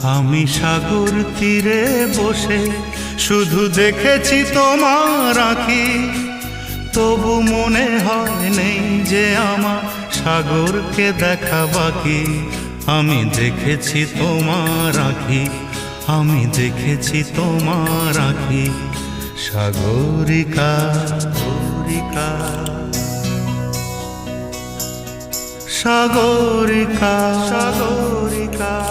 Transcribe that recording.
আমি সাগর তীরে বসে শুধু দেখেছি তোমার আঁখি, তবু মনে হয় নেই যে আমার সাগরকে দেখা বাকি। আমি দেখেছি তোমার আঁখি, আমি দেখেছি তোমার আঁখি। সাগরিকা সাগরিকা সাগরিকা সাগরিকা।